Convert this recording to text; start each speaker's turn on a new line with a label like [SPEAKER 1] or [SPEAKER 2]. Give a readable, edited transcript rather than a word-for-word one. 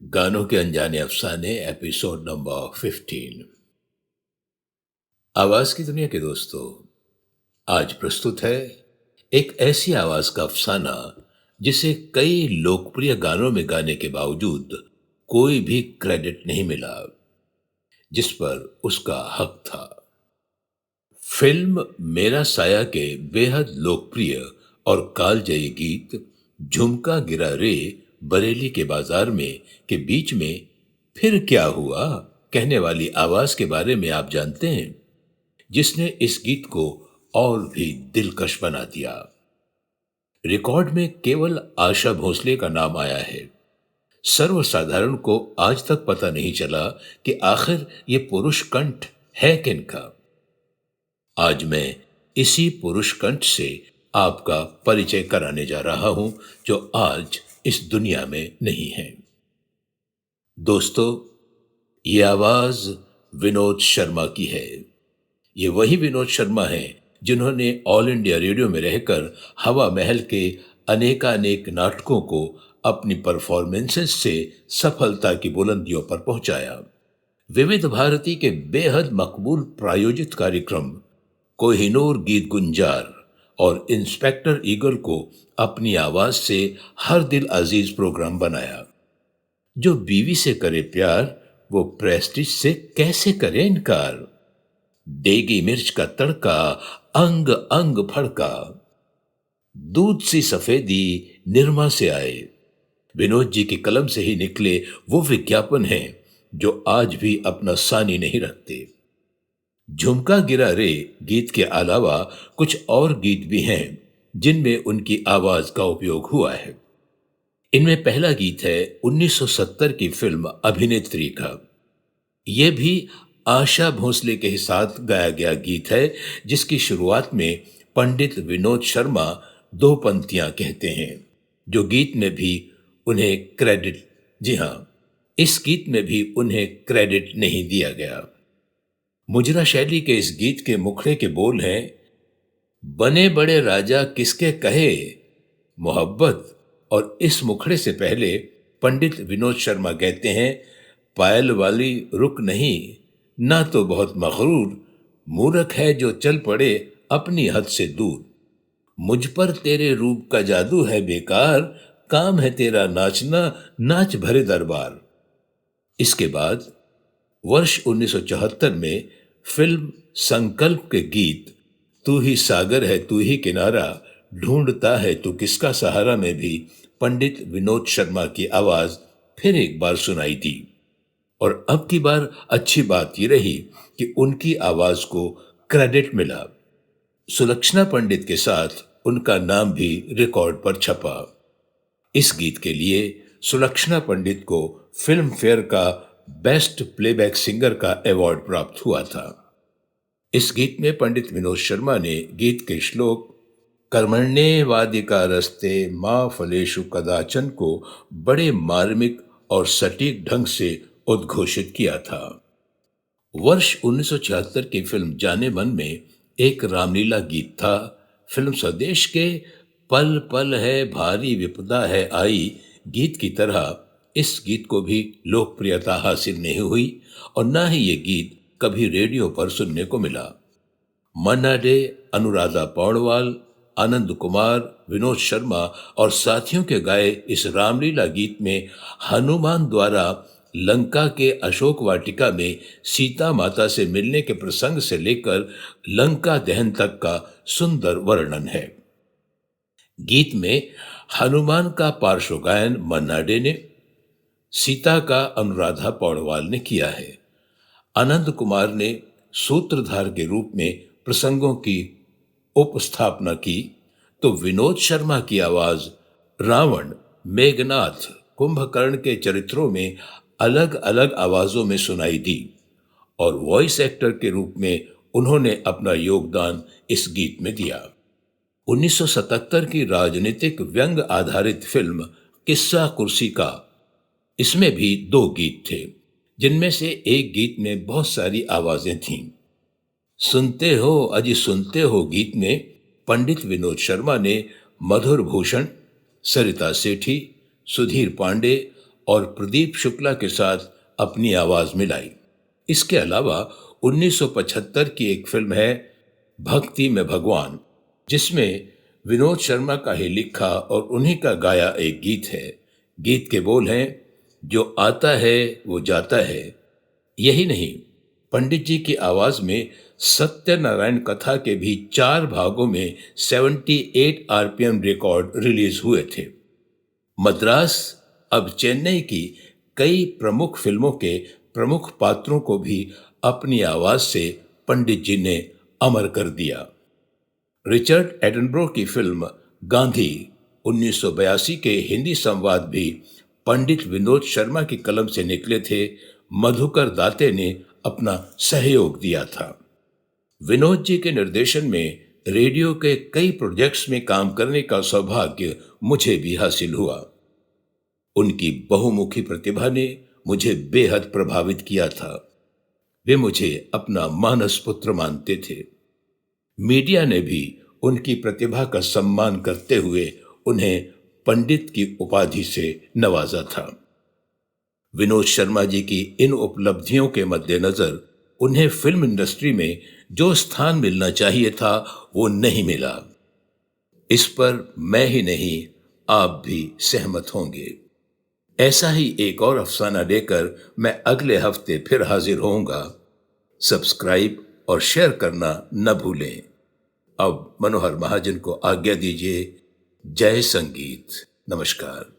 [SPEAKER 1] गानों के अनजाने अफसाने एपिसोड नंबर 15। आवाज की दुनिया के दोस्तों, आज प्रस्तुत है एक ऐसी आवाज का अफसाना जिसे कई लोकप्रिय गानों में गाने के बावजूद कोई भी क्रेडिट नहीं मिला जिस पर उसका हक था। फिल्म मेरा साया के बेहद लोकप्रिय और कालजयी गीत झुमका गिरा रे बरेली के बाजार में के बीच में फिर क्या हुआ कहने वाली आवाज के बारे में आप जानते हैं, जिसने इस गीत को और भी दिलकश बना दिया। रिकॉर्ड में केवल आशा भोसले का नाम आया है। सर्वसाधारण को आज तक पता नहीं चला कि आखिर ये पुरुष कंठ है किनका। आज मैं इसी पुरुष कंठ से आपका परिचय कराने जा रहा हूं जो आज इस दुनिया में नहीं है। दोस्तों, ये आवाज विनोद शर्मा की है। ये वही विनोद शर्मा है जिन्होंने ऑल इंडिया रेडियो में रहकर हवा महल के अनेकानेक नाटकों को अपनी परफॉर्मेंसेस से सफलता की बुलंदियों पर पहुंचाया। विविध भारती के बेहद मकबूल प्रायोजित कार्यक्रम कोहिनूर गीत गुंजार और इंस्पेक्टर ईगल को अपनी आवाज से हर दिल अजीज प्रोग्राम बनाया। जो बीवी से करे प्यार वो प्रेस्टीज से कैसे करे इनकार। देगी मिर्च का तड़का अंग अंग फड़का, दूध सी सफेदी निरमा से आए। विनोद जी की कलम से ही निकले वो विज्ञापन हैं जो आज भी अपना सानी नहीं रखते। झुमका गिरा रे गीत के अलावा कुछ और गीत भी हैं जिनमें उनकी आवाज का उपयोग हुआ है। इनमें पहला गीत है 1970 की फिल्म अभिनेत्री का। यह भी आशा भोसले के साथ गाया गया गीत है, जिसकी शुरुआत में पंडित विनोद शर्मा दो पंक्तियां कहते हैं, जो गीत में भी उन्हें क्रेडिट, जी हां, इस गीत में भी उन्हें क्रेडिट नहीं दिया गया। मुजरा शैली के इस गीत के मुखड़े के बोल हैं, बने बड़े राजा किसके कहे मोहब्बत, और इस मुखड़े से पहले पंडित विनोद शर्मा कहते हैं, पायल वाली रुक नहीं, ना तो बहुत मगरूर, मूर्ख है जो चल पड़े अपनी हद से दूर। मुझ पर तेरे रूप का जादू है बेकार, काम है तेरा नाचना, नाच भरे दरबार। इसके बाद वर्ष 1974 में फिल्म संकल्प के गीत तू ही सागर है तू ही किनारा, ढूंढता है तू किसका सहारा में भी पंडित विनोद शर्मा की आवाज फिर एक बार सुनाई दी। और अब की बार अच्छी बात यह रही कि उनकी आवाज को क्रेडिट मिला। सुलक्षणा पंडित के साथ उनका नाम भी रिकॉर्ड पर छपा। इस गीत के लिए सुलक्षणा पंडित को फिल्म फेयर का बेस्ट प्लेबैक सिंगर का अवार्ड प्राप्त हुआ था। इस गीत में पंडित विनोद शर्मा ने गीत के श्लोक कर्मण्ये वादिका रस्ते मां फलेषु कदाचन को बड़े मार्मिक और सटीक ढंग से उद्घोषित किया था। वर्ष 1976 की फिल्म जाने मन में एक रामलीला गीत था। फिल्म स्वदेश के पल पल है भारी विपदा है आई गीत की तरह इस गीत को भी लोकप्रियता हासिल नहीं हुई और न ही ये गीत कभी रेडियो पर सुनने को मिला। मन्ना डे, अनुराधा पौडवाल, आनंद कुमार, विनोद शर्मा और साथियों के गाए इस रामलीला गीत में हनुमान द्वारा लंका के अशोक वाटिका में सीता माता से मिलने के प्रसंग से लेकर लंका दहन तक का सुंदर वर्णन है। गीत में हनुमान का पार्श्व गायन मन्ना डे ने, सीता का अनुराधा पौडवाल ने किया है। आनंद कुमार ने सूत्रधार के रूप में प्रसंगों की उपस्थापना की, तो विनोद शर्मा की आवाज रावण, मेघनाथ, कुंभकर्ण के चरित्रों में अलग अलग आवाजों में सुनाई दी और वॉइस एक्टर के रूप में उन्होंने अपना योगदान इस गीत में दिया। 1977 की राजनीतिक व्यंग आधारित फिल्म किस्सा कुर्सी का, इसमें भी दो गीत थे, जिनमें से एक गीत में बहुत सारी आवाजें थीं। सुनते हो अजी सुनते हो गीत में पंडित विनोद शर्मा ने मधुर भूषण, सरिता सेठी, सुधीर पांडे और प्रदीप शुक्ला के साथ अपनी आवाज मिलाई। इसके अलावा 1975 की एक फिल्म है भक्ति में भगवान, जिसमें विनोद शर्मा का ही लिखा और उन्हीं का गाया एक गीत है। गीत के बोल हैं, जो आता है वो जाता है। यही नहीं, पंडित जी की आवाज में सत्यनारायण कथा के भी 4 भागों में 78 आरपीएम रिकॉर्ड रिलीज हुए थे। मद्रास अब चेन्नई की कई प्रमुख फिल्मों के प्रमुख पात्रों को भी अपनी आवाज से पंडित जी ने अमर कर दिया। रिचर्ड एटनबरो की फिल्म गांधी 1982 के हिंदी संवाद भी पंडित विनोद शर्मा की कलम से निकले थे। मधुकर दाते ने अपना सहयोग दिया था। विनोद जी के निर्देशन में रेडियो के कई प्रोजेक्ट्स में काम करने का सौभाग्य मुझे भी हासिल हुआ। उनकी बहुमुखी प्रतिभा ने मुझे बेहद प्रभावित किया था। वे मुझे अपना मानस पुत्र मानते थे। मीडिया ने भी उनकी प्रतिभा का सम्मान करते हुए उन्हें पंडित की उपाधि से नवाजा था। विनोद शर्मा जी की इन उपलब्धियों के मद्देनजर उन्हें फिल्म इंडस्ट्री में जो स्थान मिलना चाहिए था वो नहीं मिला। इस पर मैं ही नहीं, आप भी सहमत होंगे। ऐसा ही एक और अफसाना लेकर मैं अगले हफ्ते फिर हाजिर होऊंगा। सब्सक्राइब और शेयर करना न भूलें। अब मनोहर महाजन को आज्ञा दीजिए। जय संगीत। नमस्कार।